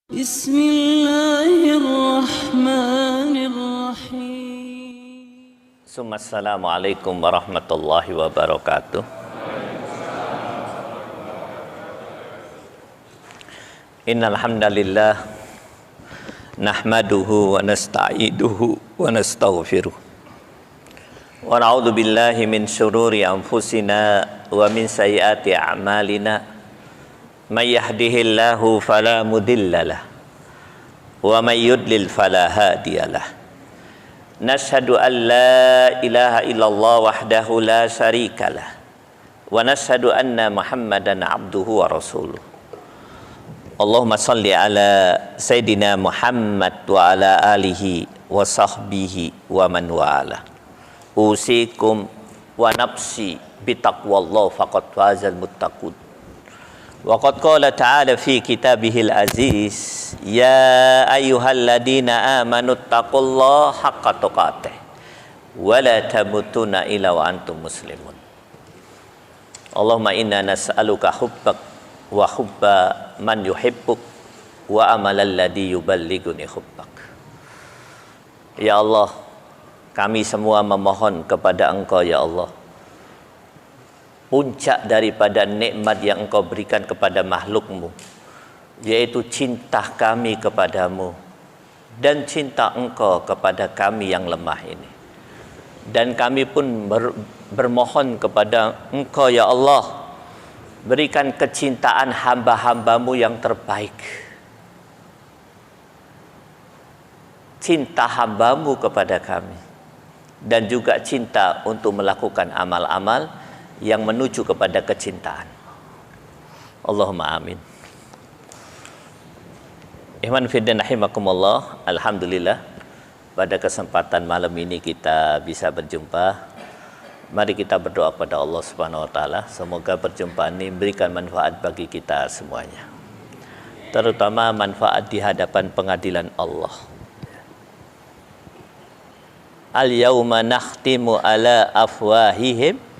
Bismillahirrahmanirrahim. Assalamualaikum warahmatullahi wabarakatuh. Innal hamdalillah nahmaduhu wa nasta'inuhu wa nastaghfiruh. Wa na'udzu billahi min syururi anfusina wa min sayyiati a'malina. May yahdihillahu fala mudhillalah wa may yudlil fala hadiyalah. Nashhadu an la ilaha illallah wahdahu la syarikalah wa nashhadu anna Muhammadan abduhu wa rasuluh. Allahumma salli ala Sayyidina Muhammad wa ala alihi wa sahbihi wa man wala. Usikum wa nafsi bitaqwallah faqad fazal muttaqun. Wa qad qala ta'ala fi kitabihil aziz, ya ayyuhalladzina amanu taqullaha haqqa tuqatih wa la tamutunna illa wa antum muslimun. Allahumma inna nas'aluka hubbak wa hubba man yuhibbuk wa amalal ladzi yuballighuni hubbak. Ya Allah, kami semua memohon kepada Engkau ya Allah, puncak daripada nikmat yang Engkau berikan kepada makhlukmu, yaitu cinta kami kepadamu dan cinta Engkau kepada kami yang lemah ini. Dan kami pun bermohon kepada Engkau ya Allah, berikan kecintaan hamba-hambamu yang terbaik, cinta hambamu kepada kami, dan juga cinta untuk melakukan amal-amal yang menuju kepada kecintaan. Allahumma amin. Ikhwan fillah rahimakumullah, alhamdulillah pada kesempatan malam ini kita bisa berjumpa. Mari kita berdoa kepada Allah Subhanahu wa taala, semoga perjumpaan ini memberikan manfaat bagi kita semuanya, terutama manfaat di hadapan pengadilan Allah. Al-yauma nakhtimu ala afwahihim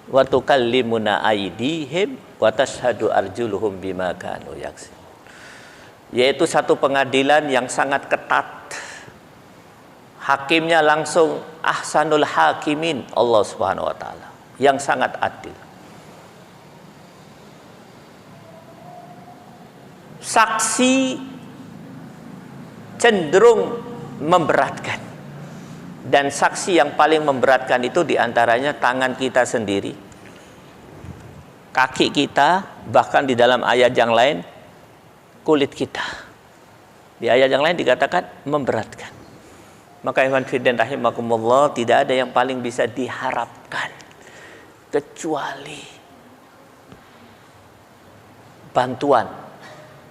wa tukallimuna aydihim wa tashhadu arjuluhum bima kanu yaksibun. Yaitu satu pengadilan yang sangat ketat. Hakimnya langsung ahsanul hakimin, Allah Subhanahu wa taala, yang sangat adil. Saksi cenderung memberatkan. Dan saksi yang paling memberatkan itu diantaranya tangan kita sendiri, kaki kita, bahkan di dalam ayat yang lain kulit kita. Di ayat yang lain dikatakan memberatkan. Maka ikhwan fillah rahimakumullah, tidak ada yang paling bisa diharapkan kecuali bantuan,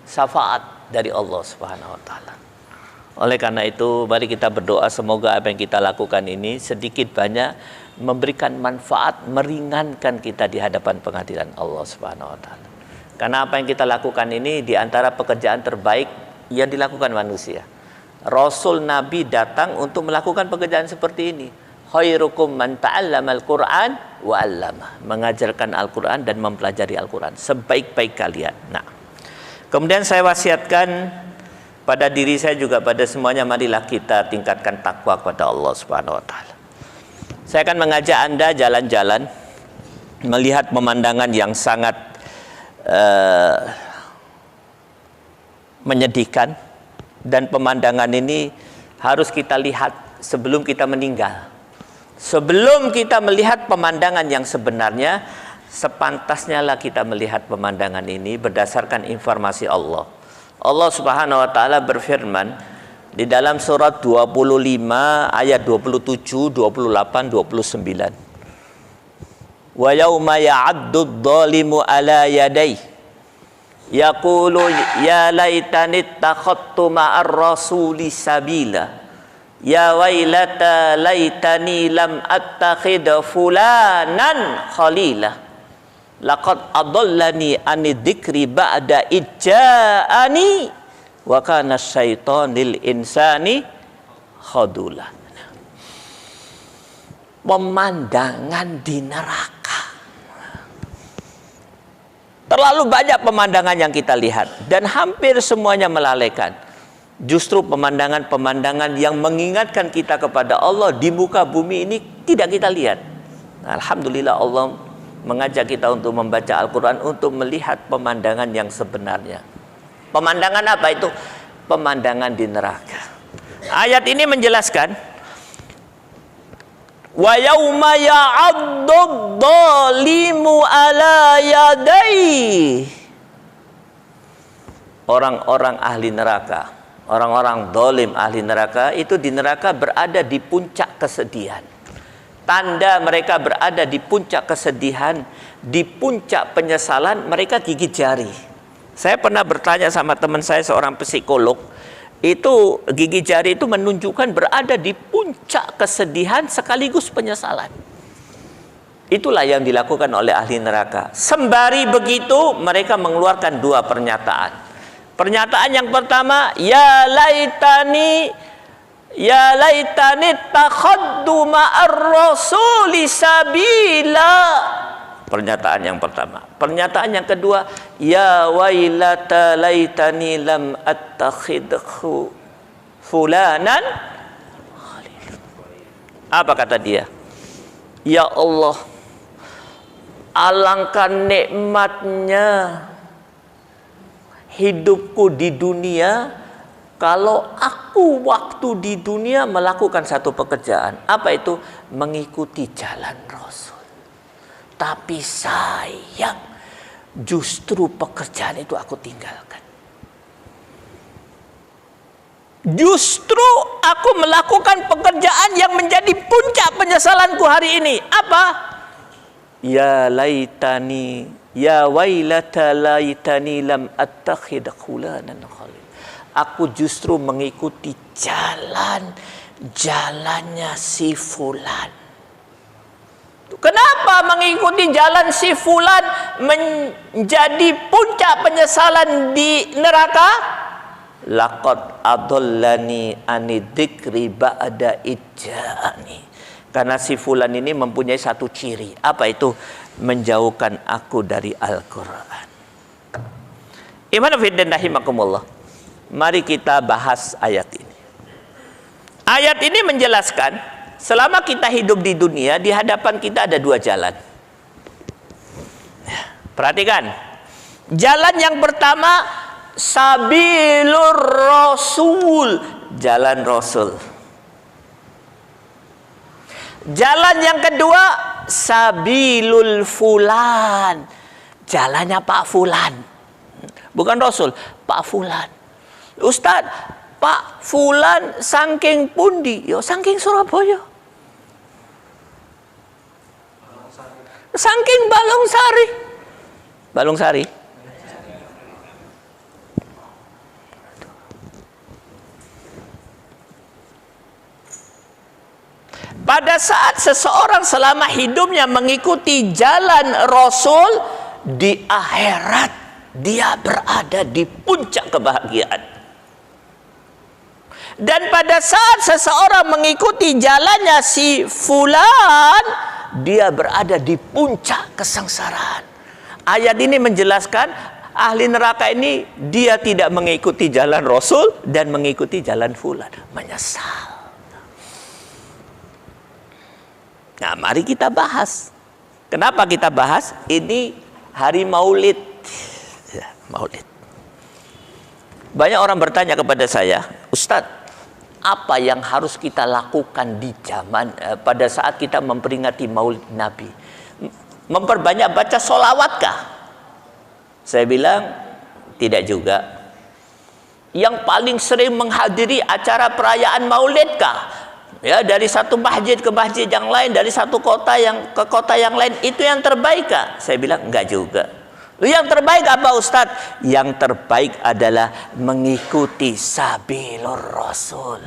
syafaat dari Allah Subhanahu wa taala. Oleh karena itu, mari kita berdoa semoga apa yang kita lakukan ini sedikit banyak memberikan manfaat, meringankan kita di hadapan pengadilan Allah Subhanahu wa taala. Karena apa yang kita lakukan ini di antara pekerjaan terbaik yang dilakukan manusia. Rasul Nabi datang untuk melakukan pekerjaan seperti ini. Khairukum man ta'allamal Qur'an wa 'allama. Mengajarkan Al-Qur'an dan mempelajari Al-Qur'an, sebaik-baik kalian. Nah, kemudian saya wasiatkan pada diri saya juga pada semuanya, marilah kita tingkatkan takwa kepada Allah Subhanahu wa taala. Saya akan mengajak Anda jalan-jalan melihat pemandangan yang sangat menyedihkan, dan pemandangan ini harus kita lihat sebelum kita meninggal. Sebelum kita melihat pemandangan yang sebenarnya, sepantasnya lah kita melihat pemandangan ini berdasarkan informasi Allah. Allah Subhanahu wa taala berfirman di dalam surat 25 ayat 27, 28, 29. Wa yauma ya'addu adh-dhalimu ala yadayhi yaqulu ya laitani ittakhadtu ma'ar rasuli sabila ya wailata laitani lam attakhid fulanan khalila laqad adallani ani dzikri ba'da ijja'ani wa kana syaitonil insani khadula. Pemandangan di neraka Terlalu banyak pemandangan yang kita lihat dan hampir semuanya melalaikan. Justru pemandangan-pemandangan yang mengingatkan kita kepada Allah di muka bumi ini tidak kita lihat. Alhamdulillah Allah mengajak kita untuk membaca Al-Quran, untuk melihat pemandangan yang sebenarnya. Pemandangan apa itu? Pemandangan di neraka. Ayat ini menjelaskan, wa yauma ya'addu dhalimu ala yadayhi. Orang-orang ahli neraka, orang-orang zalim ahli neraka itu di neraka berada di puncak kesedihan. Tanda mereka berada di puncak kesedihan, di puncak penyesalan, mereka gigit jari. Saya pernah bertanya sama teman saya seorang psikolog, itu gigit jari itu menunjukkan berada di puncak kesedihan sekaligus penyesalan. Itulah yang dilakukan oleh ahli neraka. Sembari begitu mereka mengeluarkan dua pernyataan. Pernyataan yang pertama, ya laitani takhaddu ma'ar rasuli sabila. Pernyataan yang pertama. Pernyataan yang kedua, ya wailata laitani lam attakhidhu fulanan. Apa kata dia? Ya Allah, alangkah nikmatnya hidupku di dunia kalau aku waktu di dunia melakukan satu pekerjaan. Apa itu? Mengikuti jalan Rasul. Tapi sayang, justru pekerjaan itu aku tinggalkan. Justru aku melakukan pekerjaan yang menjadi puncak penyesalanku hari ini. Apa? Ya laitani, ya wailata laitani lam attakhid khulanan khalil. Aku justru mengikuti jalannya si fulan. Kenapa mengikuti jalan si fulan menjadi puncak penyesalan di neraka? Laqad adallani ani dzikri ba'da ijja'ani. Karena si fulan ini mempunyai satu ciri. Apa itu? Menjauhkan aku dari Al-Quran. Iman fiddin rahimakumullah. Mari kita bahas ayat ini. Ayat ini menjelaskan, selama kita hidup di dunia, di hadapan kita ada dua jalan. Perhatikan. Jalan yang pertama, sabilur rasul, jalan Rasul. Jalan yang kedua, sabilul fulan, jalannya Pak Fulan. Bukan Rasul, Pak Fulan. Ustadz, Pak Fulan saking pundi? Yo saking Surabaya. Saking Balungsari. Balungsari. Pada saat seseorang selama hidupnya mengikuti jalan Rasul, di akhirat dia berada di puncak kebahagiaan. Dan pada saat seseorang mengikuti jalannya si fulan, dia berada di puncak kesengsaraan. Ayat ini menjelaskan ahli neraka ini dia tidak mengikuti jalan Rasul dan mengikuti jalan fulan, menyesal. Nah, mari kita bahas. Kenapa kita bahas? Ini hari Maulid. Ya, Maulid. Banyak orang bertanya kepada saya, Ustadz, apa yang harus kita lakukan di zaman pada saat kita memperingati Maulid Nabi? Memperbanyak baca sholawatkah? Saya bilang tidak juga. Yang paling sering menghadiri acara perayaan Maulidkah? Ya, dari satu masjid ke masjid yang lain, dari satu kota ke kota yang lain, itu yang terbaik kah? Saya bilang enggak juga. Yang terbaik apa Ustadz? Yang terbaik adalah mengikuti sabilur Rasul,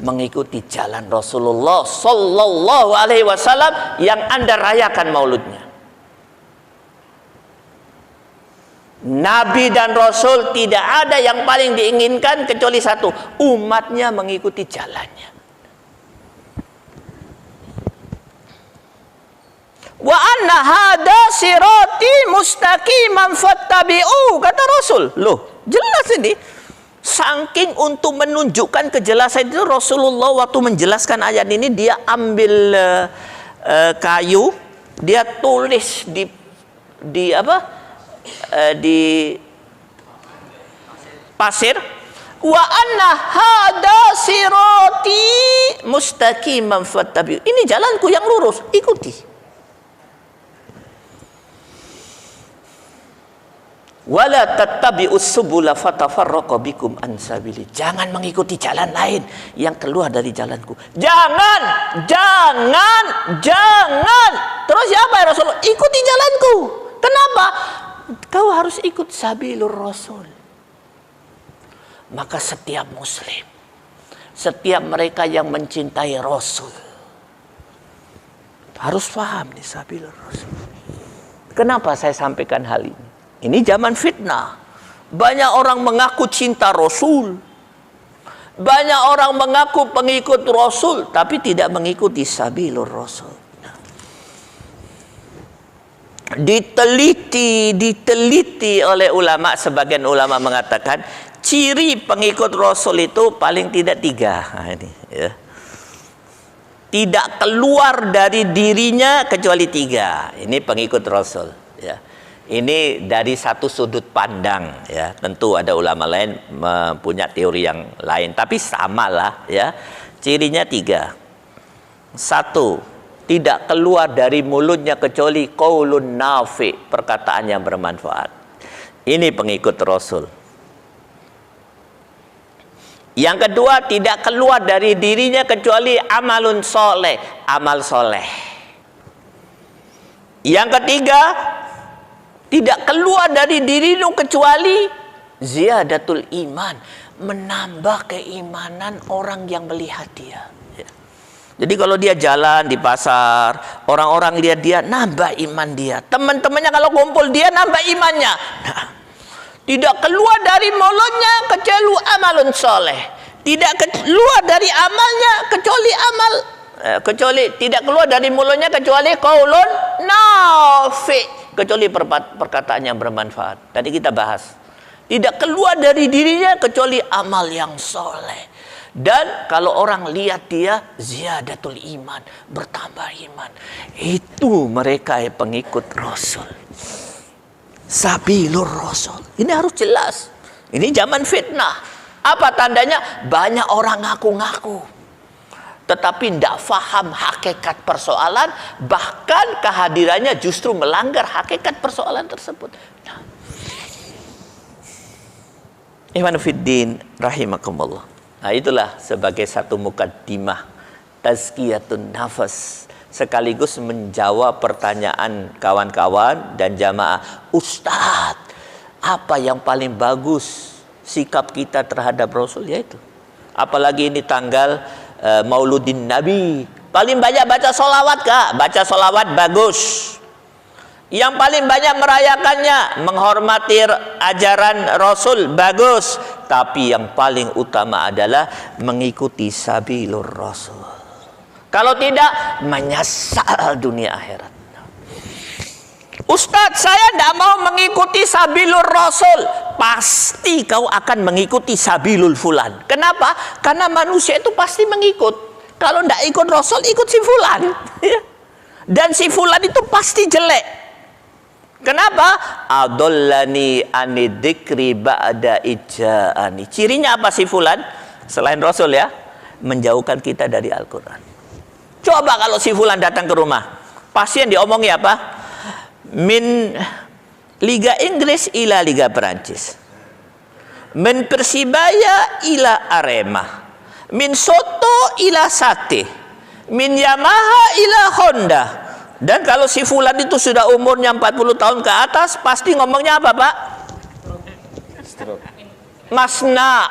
mengikuti jalan Rasulullah Sallallahu Alaihi Wasallam yang Anda rayakan mauludnya. Nabi dan Rasul tidak ada yang paling diinginkan kecuali satu, umatnya mengikuti jalannya. Wa anna hada sirati mustaqiman fattabi'u, kata Rasul. Loh, jelas ini. Saking untuk menunjukkan kejelasan itu, Rasulullah waktu menjelaskan ayat ini dia ambil kayu, dia tulis di pasir, wa anna hada sirati mustaqiman fattabi'u. Ini jalanku yang lurus, ikuti. Wala tattabi'us subula fatafarraqa bikum an sabili. Jangan mengikuti jalan lain yang keluar dari jalanku. Jangan. Terus siapa ya Rasulullah? Ikuti jalanku. Kenapa? Kau harus ikut sabilur Rasul. Maka setiap muslim, setiap mereka yang mencintai Rasul harus paham nih sabilur Rasul. Kenapa saya sampaikan hal ini? Ini zaman fitnah. Banyak orang mengaku cinta Rasul. Banyak orang mengaku pengikut Rasul, tapi tidak mengikuti sabilur Rasul. Diteliti oleh ulama. Sebagian ulama mengatakan ciri pengikut Rasul itu paling tidak 3. Nah, ini, ya. Tidak keluar dari dirinya kecuali 3. Ini pengikut Rasul, ya. Ini dari satu sudut pandang, ya. Tentu ada ulama lain punya teori yang lain, tapi samalah, ya. Cirinya 3. 1, tidak keluar dari mulutnya kecuali qaulun nafi, perkataan yang bermanfaat. Ini pengikut Rasul. Yang kedua, tidak keluar dari dirinya kecuali amalun soleh, amal soleh. Yang ketiga, tidak keluar dari dirimu kecuali ziyadatul iman, menambah keimanan orang yang melihat dia. Ya. Jadi kalau dia jalan di pasar, orang-orang lihat dia, nambah iman dia. Teman-temannya kalau kumpul dia, nambah imannya. Nah, tidak keluar dari mulutnya kecuali amalun soleh. Tidak keluar dari amalnya kecuali tidak keluar dari mulutnya kecuali qaulun nafi, kecuali perkataan yang bermanfaat. Tadi kita bahas. Tidak keluar dari dirinya kecuali amal yang soleh. Dan kalau orang lihat dia, ziyadatul iman, bertambah iman. Itu mereka yang pengikut Rasul. Sabilur Rasul. Ini harus jelas. Ini zaman fitnah. Apa tandanya? Banyak orang ngaku-ngaku, tetapi tidak faham hakikat persoalan, bahkan kehadirannya justru melanggar hakikat persoalan tersebut. Nah, Ikhwan fiddin rahimakumullah. Nah, itulah sebagai satu mukaddimah tazkiyatun nafas, sekaligus menjawab pertanyaan kawan-kawan dan jamaah. Ustadz, apa yang paling bagus sikap kita terhadap Rasul? Yaitu, apalagi ini tanggal Mauludin Nabi, paling banyak baca solawat kak? Baca solawat bagus. Yang paling banyak merayakannya, menghormati ajaran Rasul, bagus. Tapi yang paling utama adalah mengikuti sabilur Rasul. Kalau tidak, menyesal dunia akhirat. Ustadz, saya tidak mau mengikuti sabilur Rasul. Pasti kau akan mengikuti sabilul fulan. Kenapa? Karena manusia itu pasti mengikut. Kalau tidak ikut Rasul, ikut si fulan. Dan si fulan itu pasti jelek. Kenapa? Adollani anidikri ba'da ija'ani. Cirinya apa si fulan? Selain Rasul, ya, menjauhkan kita dari Al-Quran. Coba kalau si fulan datang ke rumah, pasti yang diomongi apa? Min Liga Inggris ila Liga Perancis, min Persibaya ila Arema, min Soto ila Sate, min Yamaha ila Honda. Dan kalau si fulan itu sudah umurnya 40 tahun ke atas, pasti ngomongnya apa, Pak? Masna.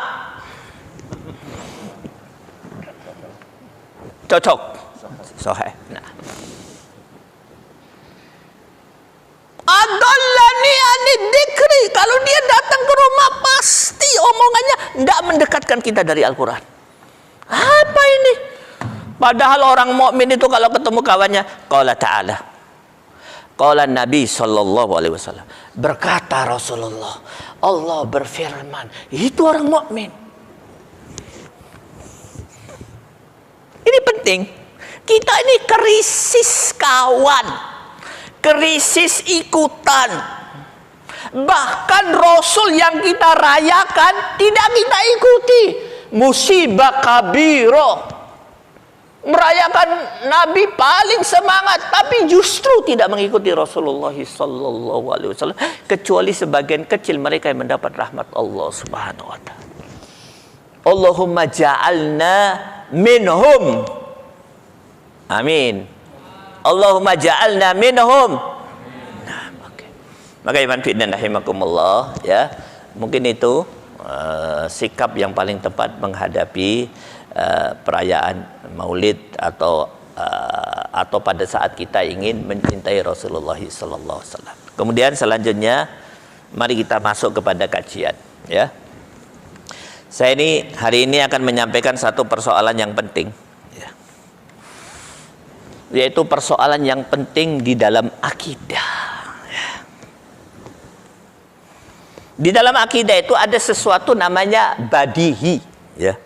Cocok. Soheh. Nah. Adallani anidikri. Kalau dia datang ke rumah, pasti omongannya tidak mendekatkan kita dari Al-Quran. Apa ini? Padahal orang mukmin itu kalau ketemu kawannya, qala ta'ala, Qala Nabi sallallahu alaihi wasallam. Berkata Rasulullah, Allah berfirman, itu orang mukmin. Ini penting. Kita ini krisis kawan, krisis ikutan. Bahkan Rasul yang kita rayakan tidak kita ikuti. Musibah kabiro. Merayakan Nabi paling semangat, tapi justru tidak mengikuti Rasulullah sallallahu alaihi wasallam, kecuali sebagian kecil mereka yang mendapat rahmat Allah Subhanahu wa taala. Allahumma ja'alna minhum. Amin. Allahumma ja'alna minhum. Nah, okay. Maka iman fi'dan rahimakumullah, ya. Mungkin itu sikap yang paling tepat menghadapi perayaan Maulid atau pada saat kita ingin mencintai Rasulullah sallallahu alaihi wasallam. Kemudian selanjutnya mari kita masuk kepada kajian, ya. Saya ini hari ini akan menyampaikan satu persoalan yang penting, ya. Yaitu persoalan yang penting di dalam akidah, ya. Di dalam akidah itu ada sesuatu namanya badihi, ya.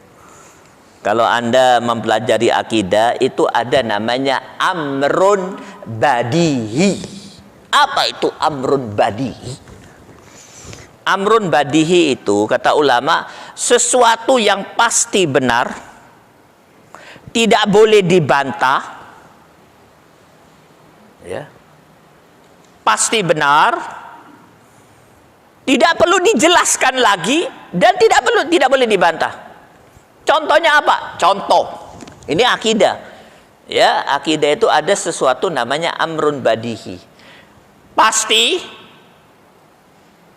Kalau Anda mempelajari akidah, itu ada namanya amrun badihi. Apa itu amrun badihi? Amrun badihi itu, kata ulama, sesuatu yang pasti benar, tidak boleh dibantah, ya. Pasti benar, tidak perlu dijelaskan lagi, dan tidak boleh dibantah. Contohnya apa? Contoh. Ini akidah. Ya, akidah itu ada sesuatu namanya amrun badihi. Pasti.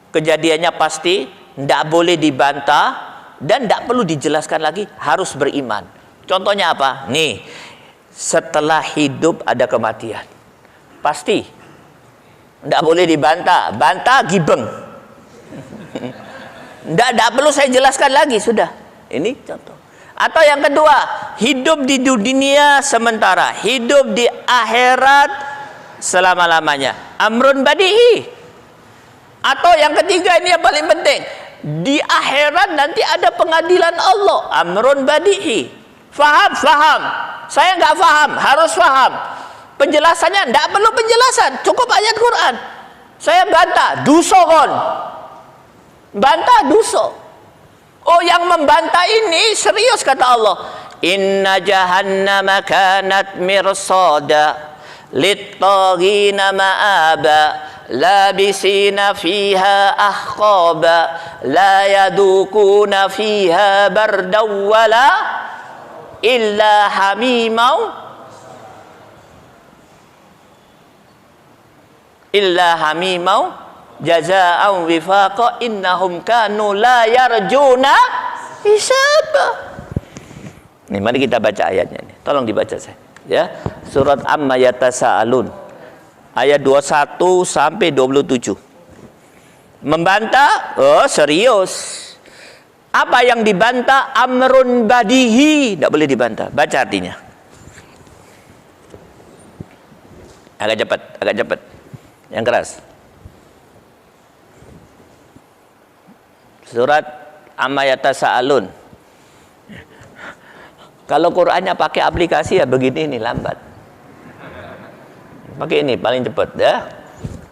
Kejadiannya pasti, tidak boleh dibantah dan tidak perlu dijelaskan lagi, harus beriman. Contohnya apa? Nih, setelah hidup ada kematian. Pasti. Tidak boleh dibantah. Bantah gibeng. Tidak perlu saya jelaskan lagi, sudah. Ini contoh. Atau yang kedua, hidup di dunia sementara, hidup di akhirat selama-lamanya. Amrun badihi. Atau yang ketiga, ini yang paling penting, di akhirat nanti ada pengadilan Allah. Amrun badihi. Faham. Saya nggak faham, harus faham. Penjelasannya nggak perlu penjelasan, cukup ayat Quran. Saya bantah, dusokon. Bantah duso. Oh, yang membantah ini serius, kata Allah. Inna jahannama kanat mirsada lit-taghina ma'aba labisina fiha ahqaba la yadukuna fiha bardaw wala illa hamimau jazaa'an wifaqa innahum kanu la yarjuna hisaba. Nih, mari kita baca ayatnya nih. Tolong dibaca saya, ya. Surat Amma Yatasaalun ayat 21 sampai 27. Membantah? Oh, serius. Apa yang dibantah? Amrun badihi, tidak boleh dibantah. Baca artinya. Agak cepat. Yang keras. Surat Amma Yatasaalun. Kalau Qur'annya pakai aplikasi ya begini, ini lambat. Pakai ini paling cepat, ya.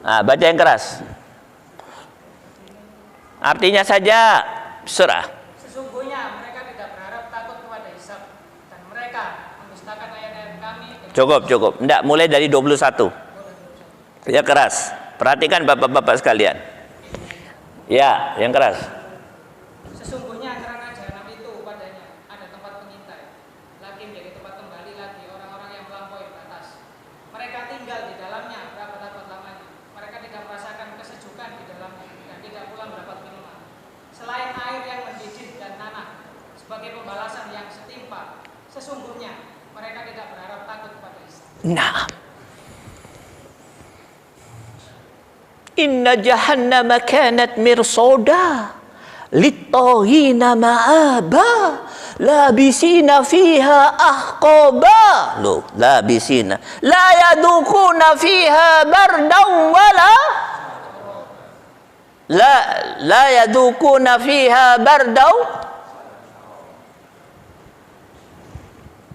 Nah, baca yang keras. Artinya saja surah. Sesungguhnya mereka tidak berharap takut kepada hisab dan mereka mendustakan ayat-ayat kami. Cukup. Enggak, mulai dari 21. Ya, keras. Perhatikan bapak-bapak sekalian. Ya, yang keras. Sesungguhnya kerana jahanam itu padanya ada tempat pengintai, lagi menjadi tempat kembali lagi orang-orang yang melampaui batas. Mereka tinggal di dalamnya berabad-abad lamanya. Mereka tidak merasakan kesejukan di dalamnya dan tidak pula mendapat minuman selain air yang mendidih dan tanah sebagai pembalasan yang setimpal. Sesungguhnya mereka tidak berharap takut kepada hisab. Nah, inna jahannama kanat mirsada lit-taghina ma'aba labisina fiha ahqaba. Loh, labisina. La yadukuna fiha bardan wala la yadukuna fiha bardan.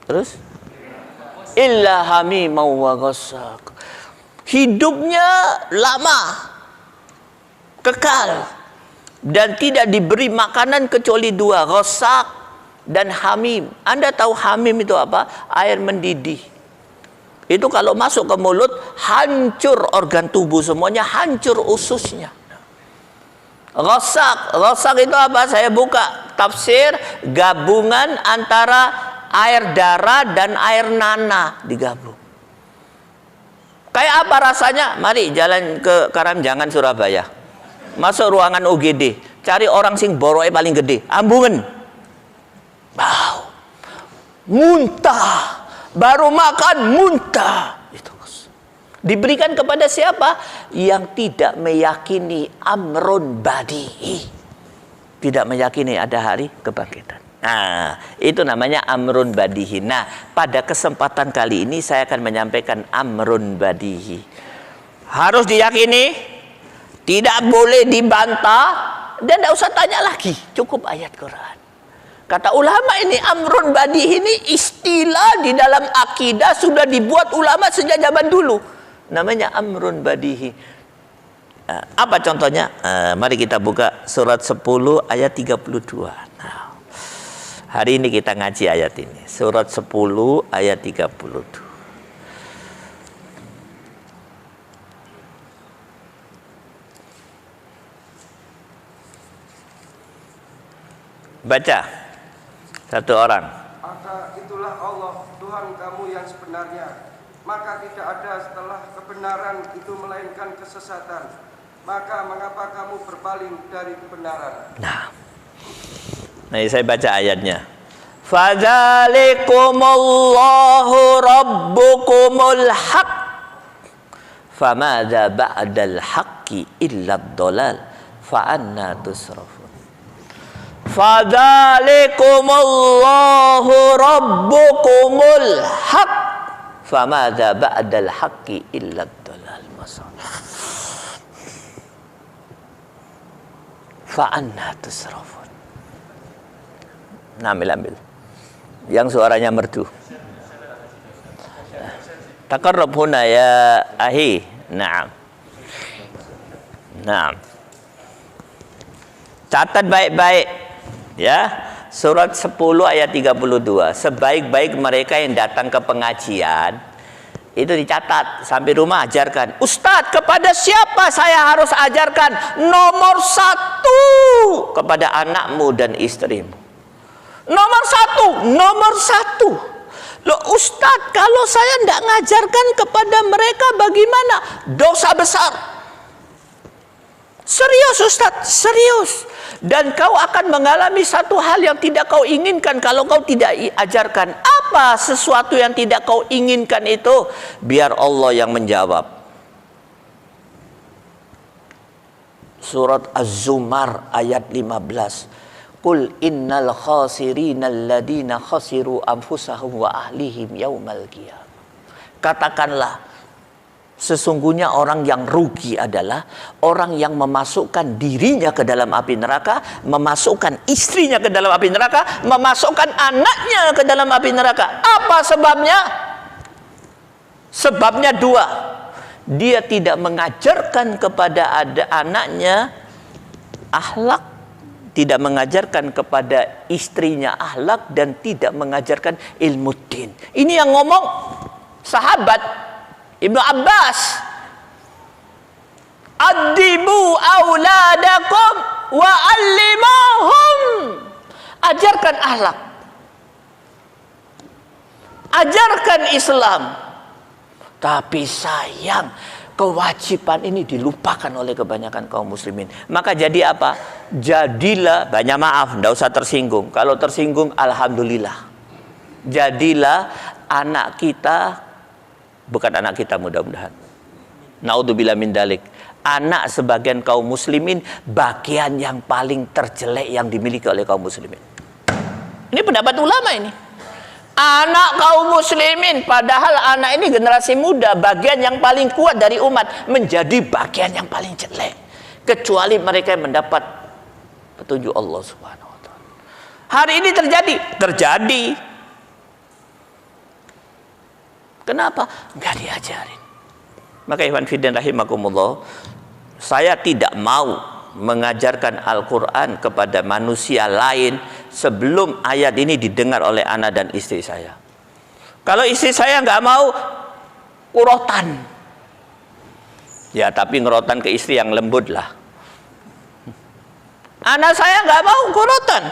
Terus illa hamimau wa ghasaq. Hidupnya lama, kekal, dan tidak diberi makanan kecuali dua, ghasaq dan hamim. Anda tahu hamim itu apa? Air mendidih. Itu kalau masuk ke mulut, hancur organ tubuh semuanya, hancur ususnya. Ghasaq itu apa? Saya buka tafsir, gabungan antara air darah dan air nanah digabung. Kayak apa rasanya? Mari jalan ke Karamjangan Surabaya. Masuk ruangan UGD, cari orang sing boroke paling gede, ambungen. Wow. Muntah. Baru makan muntah. Itu. Diberikan kepada siapa? Yang tidak meyakini amrun badi'i. Tidak meyakini ada hari kebangkitan. Nah, itu namanya amrun badihi. Nah, pada kesempatan kali ini saya akan menyampaikan amrun badihi. Harus diyakini, tidak boleh dibantah, dan tidak usah tanya lagi. Cukup ayat Quran. Kata ulama, ini amrun badihi ini istilah di dalam akidah sudah dibuat ulama sejak zaman dulu. Namanya amrun badihi. Apa contohnya? Mari kita buka surat 10 ayat 32. Hari ini kita ngaji ayat ini. Surat 10 ayat 32. Baca. Satu orang. Maka itulah Allah, Tuhan kamu yang sebenarnya. Maka tidak ada setelah kebenaran itu melainkan kesesatan. Maka mengapa kamu berpaling dari kebenaran? Nah, saya baca ayatnya. Fadzalikumullahu rabbukumul haq. Famadza ba'dal haqqi illa ad-dhalal. Fa anna tusrafun. Fadzalikumullahu rabbukumul haq. Famadza ba'dal haqqi illa ad-dhalal. Fa anna tusrafun. Nah, ambil. Yang suaranya merdu. Taqarrab huna ya ahi. Naam. Catat baik-baik. Ya. Surat 10 ayat 32. Sebaik-baik mereka yang datang ke pengajian, itu dicatat sampai rumah, ajarkan. Ustadz, kepada siapa saya harus ajarkan? Nomor 1 kepada anakmu dan istrimu. Nomor satu. Loh Ustadz, kalau saya tidak ngajarkan kepada mereka bagaimana? Dosa besar. Serius Ustadz, serius. Dan kau akan mengalami satu hal yang tidak kau inginkan kalau kau tidak ajarkan. Apa sesuatu yang tidak kau inginkan itu? Biar Allah yang menjawab. Surat Az-Zumar ayat 15. Qul innal khasirina alladina khasiru anfusahum wa ahlihim yaumal qiyamah. Katakanlah, sesungguhnya orang yang rugi adalah orang yang memasukkan dirinya ke dalam api neraka, memasukkan istrinya ke dalam api neraka, memasukkan anaknya ke dalam api neraka. Apa sebabnya? Sebabnya 2. Dia tidak mengajarkan kepada anaknya akhlak, tidak mengajarkan kepada istrinya akhlak, dan tidak mengajarkan ilmu din. Ini yang ngomong sahabat Ibnu Abbas. Adibu auladakum wa allimuhum. Ajarkan akhlak, ajarkan Islam. Tapi sayang, kewajiban ini dilupakan oleh kebanyakan kaum muslimin. Maka jadi apa? Jadilah, banyak maaf, tidak usah tersinggung. Kalau tersinggung, alhamdulillah. Jadilah anak kita, bukan anak kita mudah-mudahan, naudzubillah min dalik, anak sebagian kaum muslimin bagian yang paling terjelek yang dimiliki oleh kaum muslimin. Ini pendapat ulama ini. Anak kaum muslimin, padahal anak ini generasi muda, bagian yang paling kuat dari umat, menjadi bagian yang paling jelek. Kecuali mereka yang mendapat petunjuk Allah Subhanahu wa taala. Hari ini terjadi. Kenapa? Enggak diajarin. Maka ikhwan fillah rahimakumullah, saya tidak mau mengajarkan Al-Quran kepada manusia lain sebelum ayat ini didengar oleh anak dan istri saya. Kalau istri saya nggak mau, urotan. Ya, tapi ngerotan ke istri yang lembut lah. Anak saya nggak mau urotan.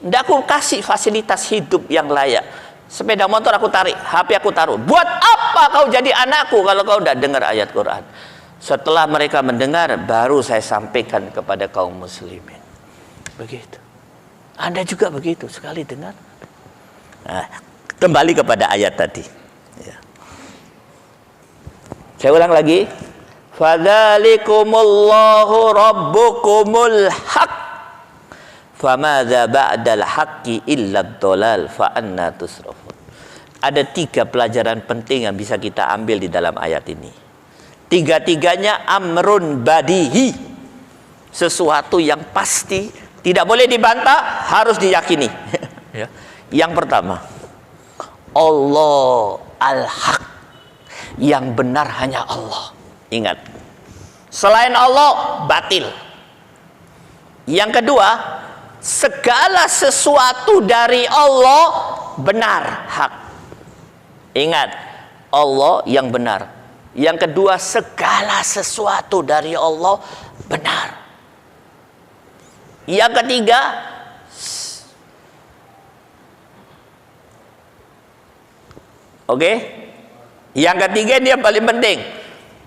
Nggak aku kasih fasilitas hidup yang layak. Sepeda motor aku tarik, HP aku taruh. Buat apa kau jadi anakku kalau kau udah dengar ayat Quran? Setelah mereka mendengar, baru saya sampaikan kepada kaum muslimin. Begitu. Anda juga begitu, sekali dengar. Nah, kembali kepada ayat tadi. Ya. Saya ulang lagi. Fadzalikumullahu rabbukumul haq. Famadza ba'dal haqqi illa ad-dhalal fa anna tusrafun. Ada 3 pelajaran penting yang bisa kita ambil di dalam ayat ini. Tiga-tiganya amrun badihi, sesuatu yang pasti, tidak boleh dibantah, harus diyakini. Ya. Yang pertama, Allah al-haq, yang benar hanya Allah. Ingat, selain Allah batil. Yang kedua, segala sesuatu dari Allah benar, hak. Ingat, Allah yang benar. Yang kedua, segala sesuatu dari Allah benar. Yang ketiga, oke? Yang ketiga ini yang paling penting.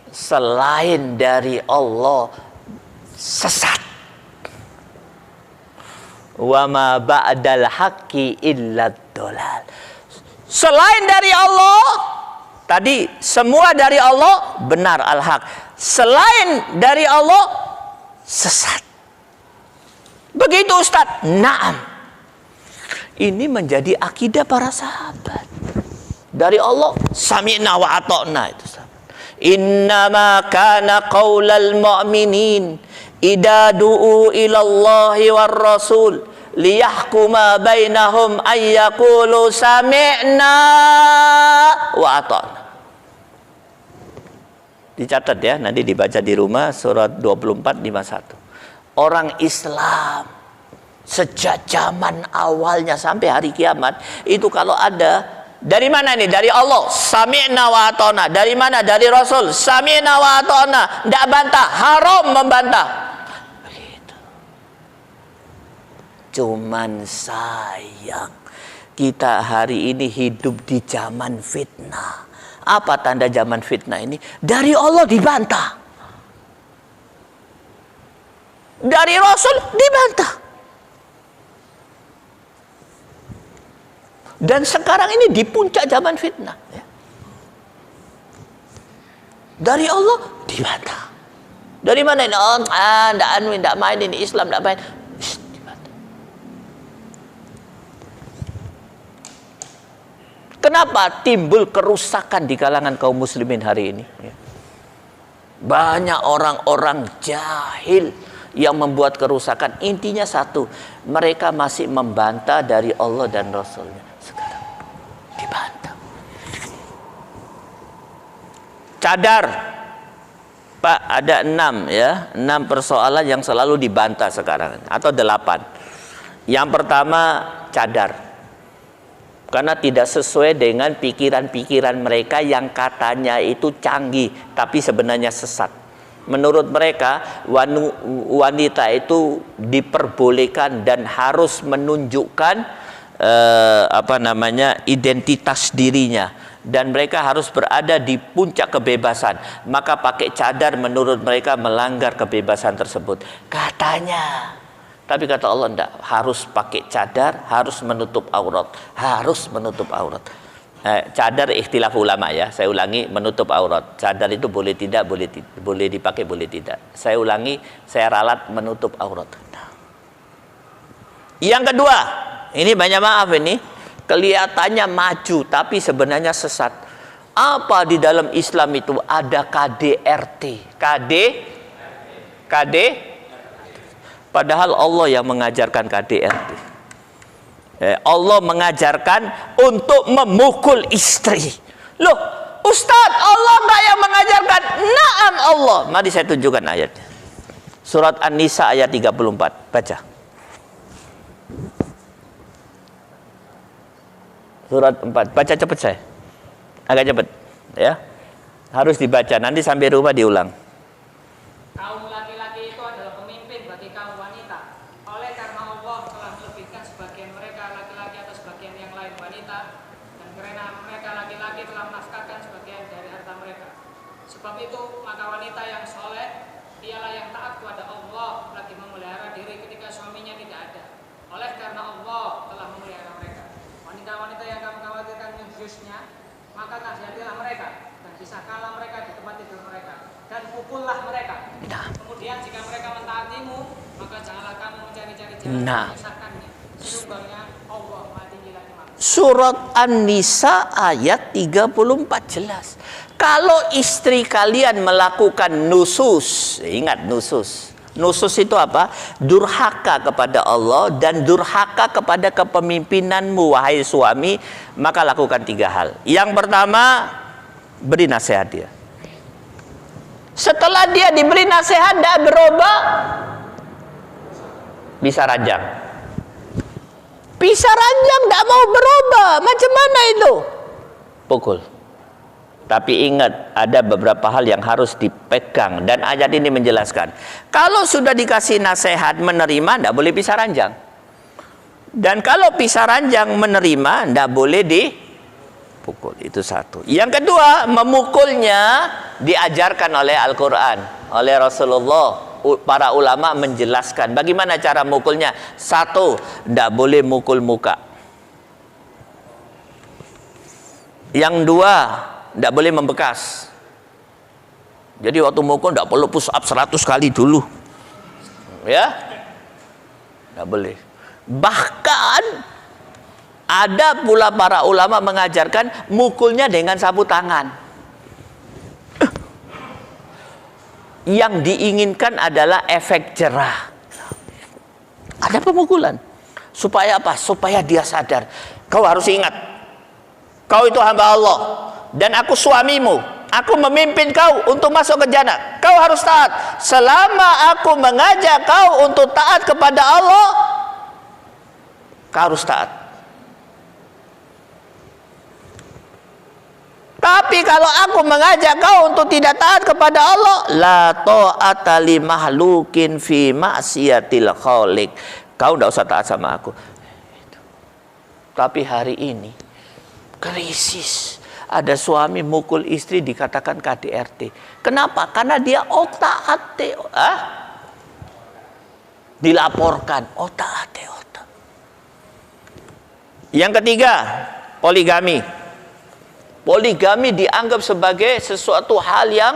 Selain dari Allah sesat. Wa ma ba'dal haqqi illa dhalal. Selain dari Allah, tadi semua dari Allah benar al-haq. Selain dari Allah sesat. Begitu Ustaz? Naam. Ini menjadi akidah para sahabat. Dari Allah sami'na wa ata'na itu sahabat. Innama kana qaulal mu'minin idza du'u ila Allahi war rasul liyahkuma bainahum ayyaqulu sami'na wa ata'na. Dicatat ya, nanti dibaca di rumah, surat 24:51. Orang Islam sejak zaman awalnya sampai hari kiamat itu kalau ada, dari mana ini? Dari Allah, sami'na wa ata'na. Dari mana? Dari Rasul, sami'na wa ata'na. Tidak bantah, haram membantah. Begitu. Cuman sayang, kita hari ini hidup di zaman fitnah. Apa tanda zaman fitnah ini? Dari Allah dibantah, dari Rasul dibantah. Dan sekarang ini di puncak zaman fitnah. Ya. Dari Allah dibantah. Dari mana ini? Oh, tidak main ini Islam, tidak main. Dibantah. Kenapa timbul kerusakan di kalangan kaum muslimin hari ini? Ya. Banyak orang-orang jahil yang membuat kerusakan. Intinya satu, mereka masih membantah dari Allah dan Rasulnya. Sekarang dibantah. Cadar, Pak, ada 6 ya, 6 persoalan yang selalu dibantah sekarang, atau 8. Yang pertama, cadar, karena tidak sesuai dengan pikiran-pikiran mereka yang katanya itu canggih, tapi sebenarnya sesat. Menurut mereka, wanita itu diperbolehkan dan harus menunjukkan identitas dirinya, dan mereka harus berada di puncak kebebasan. Maka pakai cadar menurut mereka melanggar kebebasan tersebut katanya. Tapi kata Allah tidak, harus pakai cadar, harus menutup aurat, harus menutup aurat. Cadar ikhtilaf ulama ya, saya ulangi, menutup aurat. Cadar itu boleh tidak, boleh dipakai, boleh tidak. Saya ulangi, saya ralat menutup aurat. Yang kedua, Ini banyak maaf ini. Kelihatannya maju tapi sebenarnya sesat. Apa di dalam Islam itu ada KDRT? KD? Padahal Allah yang mengajarkan KDRT. Allah mengajarkan untuk memukul istri. Loh, Ustadz, Allah nggak yang mengajarkan? Naam Allah. Mari saya tunjukkan ayatnya. Surat An-Nisa ayat 34. Baca. Surat 4. Baca cepat saya. Agak cepat. Ya. Harus dibaca. Nanti sampai rumah diulang. Kaum laki-laki itu adalah pemimpin bagi kaum wanita. Oleh karena Allah telah melebihkan sebagian mereka laki-laki atas sebagian yang lain wanita, dan karena mereka laki-laki telah menafkahkan sebagian dari harta mereka. Sebab itu maka wanita yang soleh ialah yang taat kepada Allah, lagi memelihara diri ketika suaminya tidak ada. Oleh karena Allah telah memelihara mereka. Wanita-wanita yang kamu khawatirkan minjusnya, maka nasihatilah mereka dan pisahkanlah mereka di tempat tidur mereka dan pukullah mereka. Kemudian jika mereka mentaatimu, maka janganlah kamu mencari-cari jalan menyusahkannya. Sesungguhnya Allah Maha Tinggi lagi Maha. Surat An-Nisa ayat 34 jelas. Kalau istri kalian melakukan nusus, ingat nusus. Nusus itu apa? Durhaka kepada Allah dan durhaka kepada kepemimpinanmu, wahai suami. Maka lakukan 3 hal. Yang pertama, beri nasihat dia. Setelah dia diberi nasihat dan berubah, bisa ranjang. Bisa ranjang, tidak mau berubah. Macam mana itu? Pukul. Tapi ingat, ada beberapa hal yang harus dipegang. Dan ayat ini menjelaskan. Kalau sudah dikasih nasihat, menerima, tidak boleh pisah ranjang. Dan kalau pisah ranjang menerima, tidak boleh dipukul. Itu satu. Yang kedua, memukulnya diajarkan oleh Al-Quran. Oleh Rasulullah. Para ulama menjelaskan bagaimana cara mukulnya. Satu, tidak boleh mukul muka. Yang dua, tidak boleh membekas. Jadi waktu mukul tidak perlu push up 100 kali dulu. Ya. Tidak boleh. Bahkan ada pula para ulama mengajarkan mukulnya dengan sapu tangan. Yang diinginkan adalah efek jerah. Ada pemukulan. Supaya apa? Supaya dia sadar. Kau harus ingat. Kau itu hamba Allah. Dan aku suamimu, aku memimpin kau untuk masuk ke jannah. Kau harus taat. Selama aku mengajak kau untuk taat kepada Allah, kau harus taat. Tapi kalau aku mengajak kau untuk tidak taat kepada Allah, la ta'ata li mahlukin fi ma'siyatil khaliq. Kau tidak usah taat sama aku. Tapi hari ini krisis. Ada suami mukul istri dikatakan KDRT. Kenapa? Karena dia otak-atik. Dilaporkan otak-atik. Yang ketiga, poligami. Poligami dianggap sebagai sesuatu hal yang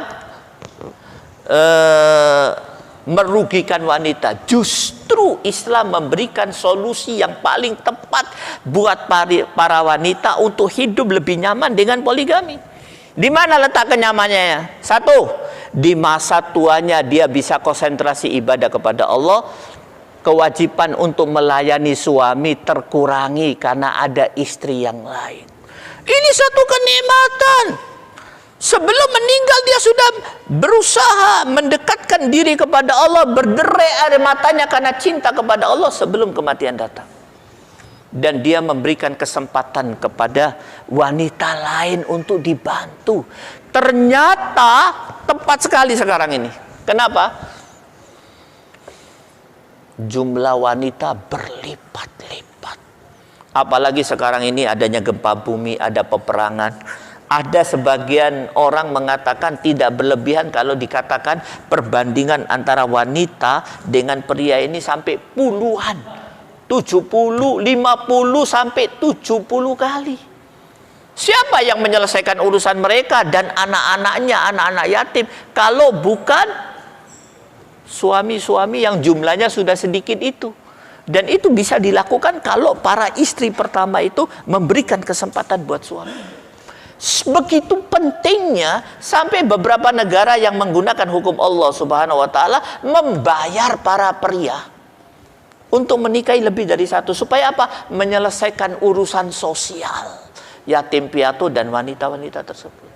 merugikan wanita. Justru Islam memberikan solusi yang paling tepat buat para wanita untuk hidup lebih nyaman dengan poligami. Di mana letak kenyamanannya? Satu, di masa tuanya dia bisa konsentrasi ibadah kepada Allah. Kewajiban untuk melayani suami terkurangi karena ada istri yang lain. Ini satu kenikmatan. Sebelum meninggal dia sudah berusaha mendekatkan diri kepada Allah, berderai air matanya karena cinta kepada Allah sebelum kematian datang. Dan dia memberikan kesempatan kepada wanita lain untuk dibantu. Ternyata tepat sekali sekarang ini. Kenapa? Jumlah wanita berlipat-lipat. Apalagi sekarang ini adanya gempa bumi, ada peperangan. Ada sebagian orang mengatakan tidak berlebihan kalau dikatakan perbandingan antara wanita dengan pria ini sampai puluhan. 70, 50 sampai 70 kali. Siapa yang menyelesaikan urusan mereka dan anak-anaknya, anak-anak yatim, kalau bukan suami-suami yang jumlahnya sudah sedikit itu. Dan itu bisa dilakukan kalau para istri pertama itu memberikan kesempatan buat suami. Begitu pentingnya sampai beberapa negara yang menggunakan hukum Allah Subhanahu wa taala membayar para pria untuk menikahi lebih dari satu, supaya apa? Menyelesaikan urusan sosial yatim piatu dan wanita-wanita tersebut.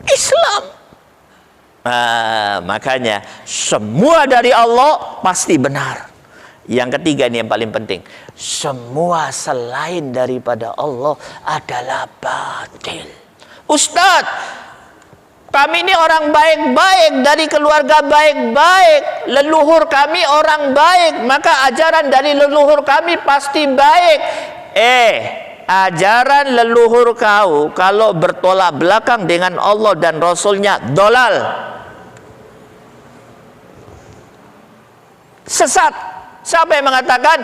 Islam. Makanya semua dari Allah pasti benar. Yang ketiga ini yang paling penting, semua selain daripada Allah adalah batil. Ustadz, kami ini orang baik-baik, dari keluarga baik-baik, leluhur kami orang baik, maka ajaran dari leluhur kami pasti baik. Ajaran leluhur kau kalau bertolak belakang dengan Allah dan Rasulnya, dolal, sesat. Siapa yang mengatakan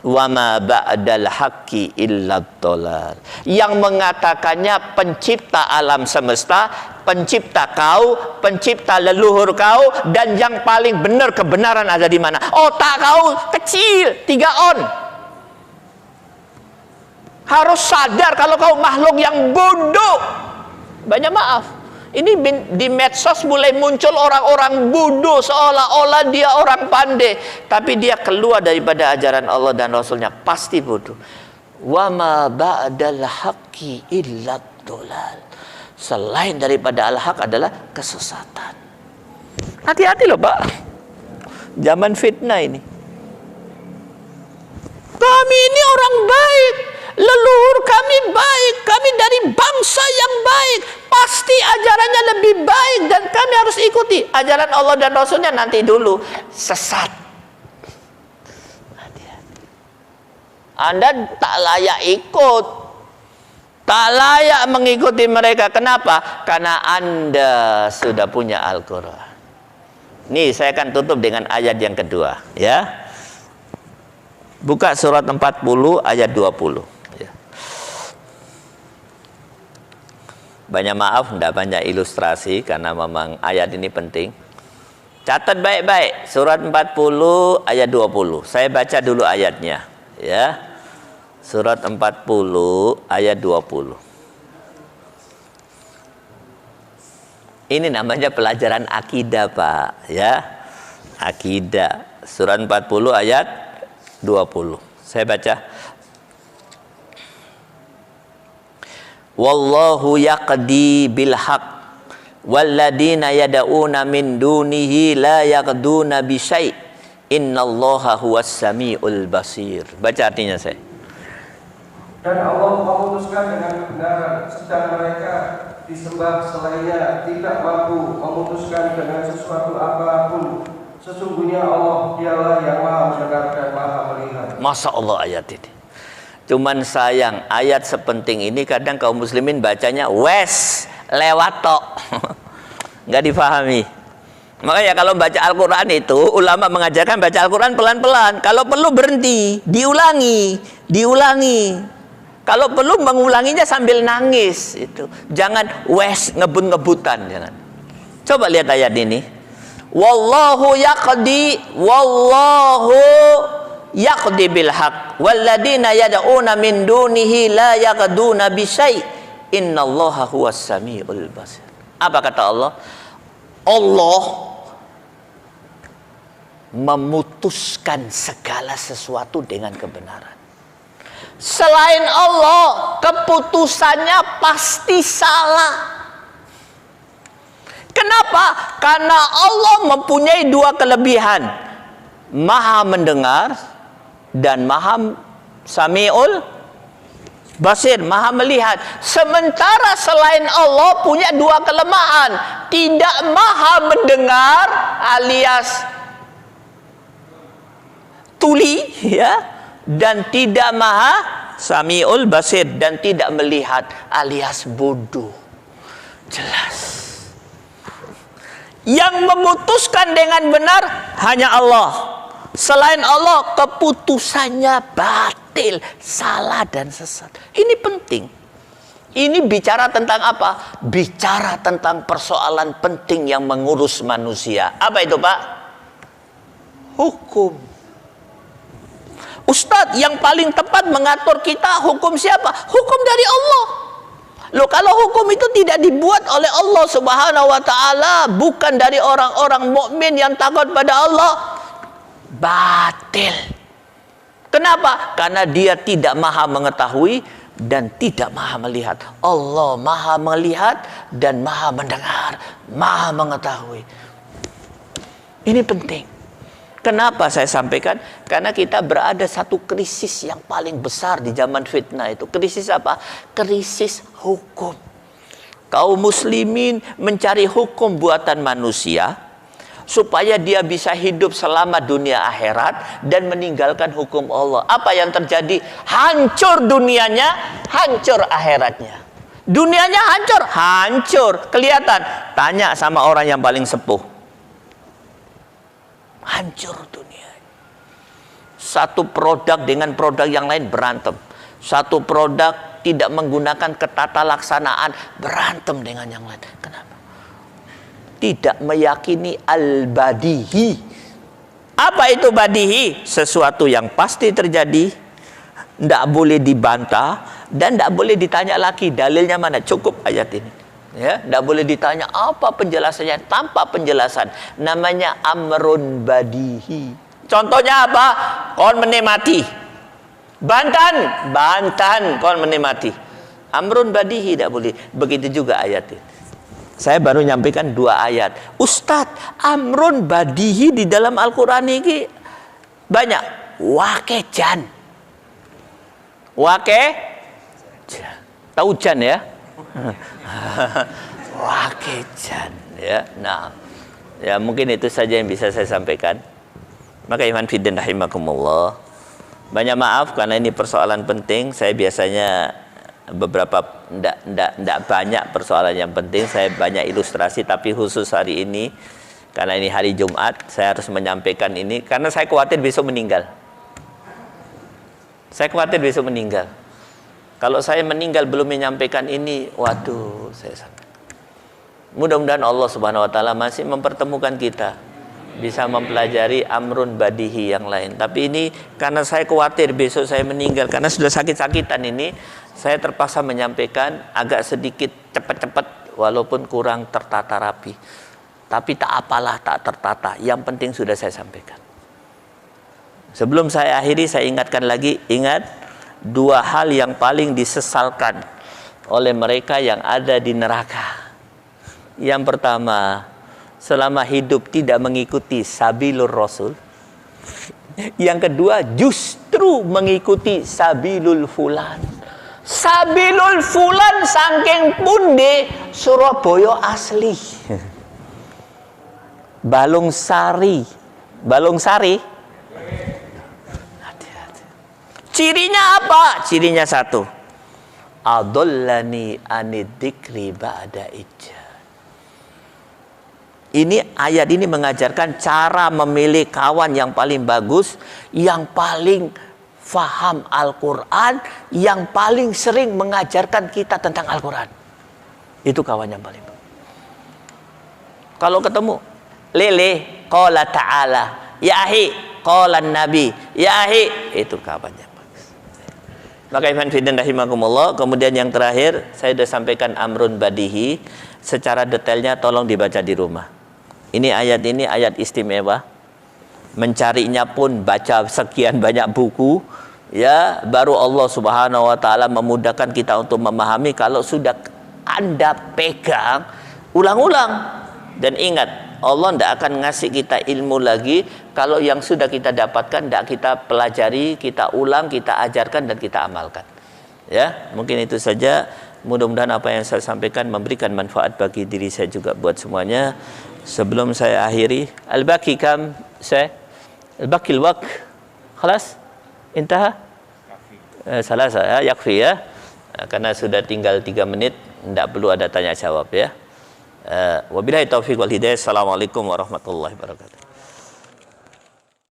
wa ma ba'dal haqqi illa dolal? Yang mengatakannya pencipta alam semesta, pencipta kau, pencipta leluhur kau, dan yang paling benar kebenaran ada di mana? Otak kau kecil, 3 on. Harus sadar kalau kau makhluk yang bodoh. Banyak maaf, ini di medsos mulai muncul orang-orang bodoh seolah-olah dia orang pandai, tapi dia keluar daripada ajaran Allah dan Rasulnya pasti bodoh. Wa ma ba'dal haqqi illa dolal. Selain daripada al-haq adalah kesesatan. Hati-hati loh Pak, zaman fitnah ini. Kami ini orang baik, leluhur kami baik, kami dari bangsa yang baik, pasti ajarannya lebih baik dan kami harus ikuti. Ajaran Allah dan Rasulnya nanti dulu, sesat. Anda tak layak ikut, tak layak mengikuti mereka. Kenapa? Karena Anda sudah punya Al-Quran. Nih saya akan tutup dengan ayat yang kedua, ya. Buka surat 40 ayat 20. Banyak maaf, tidak banyak ilustrasi karena memang ayat ini penting. Catat baik-baik, surat 40 ayat 20. Saya baca dulu ayatnya, ya. Surat 40 ayat 20. Ini namanya pelajaran akidah, Pak, ya. Akidah. Surat 40 ayat 20. Saya baca. Wallahu yaqdi bil haqq walladzina yad'una min dunihi la yaqduna bi syai' innallaha huwas samiul basir. Baca artinya saya. Dan Allah memutuskan dengan kebenaran, sedang mereka disembah selainnya tidak mampu memutuskan dengan sesuatu apapun. Sesungguhnya Allah dialah yang maha mendengar dan maha melihat. Masya Allah ayat ini. Cuman sayang, ayat sepenting ini kadang kaum muslimin bacanya wes, lewat tok. Nggak difahami. Makanya kalau baca Al-Quran itu, ulama mengajarkan baca Al-Quran pelan-pelan. Kalau perlu berhenti, diulangi. Kalau perlu mengulanginya sambil nangis. Itu. Jangan wes, ngebut-ngebutan. Jangan. Coba lihat ayat ini. Wallahu yaqdi bil haqq walladzina yad'una min dunihi la yaqduna bi syai' innallaha huwas samiul basir. Apa kata Allah? Allah memutuskan segala sesuatu dengan kebenaran. Selain Allah, keputusannya pasti salah. Kenapa? Karena Allah mempunyai 2 kelebihan. Maha mendengar dan maha sami'ul basir, maha melihat. Sementara selain Allah punya 2 kelemahan. Tidak maha mendengar alias tuli, ya, dan tidak maha sami'ul basir dan tidak melihat alias bodoh. Jelas. Yang memutuskan dengan benar hanya Allah. Selain Allah, keputusannya batil, salah dan sesat. Ini penting. Ini bicara tentang apa? Bicara tentang persoalan penting yang mengurus manusia. Apa itu, Pak? Hukum. Ustadz, yang paling tepat mengatur kita hukum siapa? Hukum dari Allah. Loh, kalau hukum itu tidak dibuat oleh Allah Subhanahu wa taala, bukan dari orang-orang mukmin yang takut pada Allah, batil. Kenapa? Karena dia tidak maha mengetahui dan tidak maha melihat. Allah maha melihat dan maha mendengar, maha mengetahui. Ini penting. Kenapa saya sampaikan? Karena kita berada satu krisis yang paling besar di zaman fitnah itu. Krisis apa? Krisis hukum. Kaum muslimin mencari hukum buatan manusia supaya dia bisa hidup selama dunia akhirat dan meninggalkan hukum Allah. Apa yang terjadi? Hancur dunianya, hancur akhiratnya. Dunianya hancur, hancur. Kelihatan. Tanya sama orang yang paling sepuh. Hancur dunia. Satu produk dengan produk yang lain berantem. Satu produk tidak menggunakan ketata laksanaan, berantem dengan yang lain. Kenapa? Tidak meyakini al-badihi. Apa itu badihi? Sesuatu yang pasti terjadi, tidak boleh dibantah dan tidak boleh ditanya lagi dalilnya mana. Cukup ayat ini. Ya, tidak boleh ditanya apa penjelasannya, tanpa penjelasan. Namanya amrun badihi. Contohnya apa? Kon menemati. Bantan kon menemati. Amrun badihi tidak boleh. Begitu juga ayat ini. Saya baru nyampaikan 2 ayat. Ustadz, amrun badihi di dalam Al-Quran ini banyak. Wakejan. Wakejan. Tahu jan ya? Wakejan ya. Nah, ya mungkin itu saja yang bisa saya sampaikan. Maka iman fiddin rahimakumullah. Banyak maaf karena ini persoalan penting. Saya biasanya beberapa ndak banyak persoalan yang penting. Saya banyak ilustrasi, tapi khusus hari ini karena ini hari Jumat, saya harus menyampaikan ini karena saya khawatir besok meninggal. Saya khawatir besok meninggal. Kalau saya meninggal belum menyampaikan ini, waduh, saya sakit. Mudah-mudahan Allah Subhanahu wa taala masih mempertemukan kita, bisa mempelajari amrun badihi yang lain. Tapi ini karena saya khawatir besok saya meninggal, karena sudah sakit-sakitan ini, saya terpaksa menyampaikan agak sedikit cepat-cepat walaupun kurang tertata rapi. Tapi tak apalah, tak tertata. Yang penting sudah saya sampaikan. Sebelum saya akhiri, saya ingatkan lagi, ingat 2 hal yang paling disesalkan oleh mereka yang ada di neraka. Yang pertama, selama hidup tidak mengikuti sabilur rasul. Yang kedua, justru mengikuti sabilul fulan. Sabilul fulan saking punde Surabaya asli. Balung Sari. Cirinya apa? Cirinya 1. Adallani anidikri ba'da ijja. Ini ayat ini mengajarkan cara memilih kawan yang paling bagus, yang paling faham Al-Quran, yang paling sering mengajarkan kita tentang Al-Quran. Itu kawan yang paling bagus. Kalau ketemu, lele, qala ta'ala, ya ahi, qala nabi, ya ahi, itu kawannya. Maka iman fiddin rahimakumullah. Kemudian yang terakhir, saya sudah sampaikan amrun badihi. Secara detailnya tolong dibaca di rumah. Ini ayat istimewa. Mencarinya pun baca sekian banyak buku. Ya, baru Allah Subhanahu wa taala memudahkan kita untuk memahami. Kalau sudah Anda pegang, ulang-ulang. Dan ingat, Allah tidak akan ngasih kita ilmu lagi kalau yang sudah kita dapatkan tidak kita pelajari, kita ulang, kita ajarkan dan kita amalkan. Ya, mungkin itu saja. Mudah-mudahan apa yang saya sampaikan memberikan manfaat bagi diri saya juga buat semuanya. Sebelum saya akhiri, al-baqi kam saya al-baqi al-waqt. Khalas? Intaha? Salasa ya, yakfi ya. Karena sudah tinggal 3 menit, tidak perlu ada tanya jawab ya. Wabillahi taufiq wal hidayah. Assalamualaikum warahmatullahi wabarakatuh.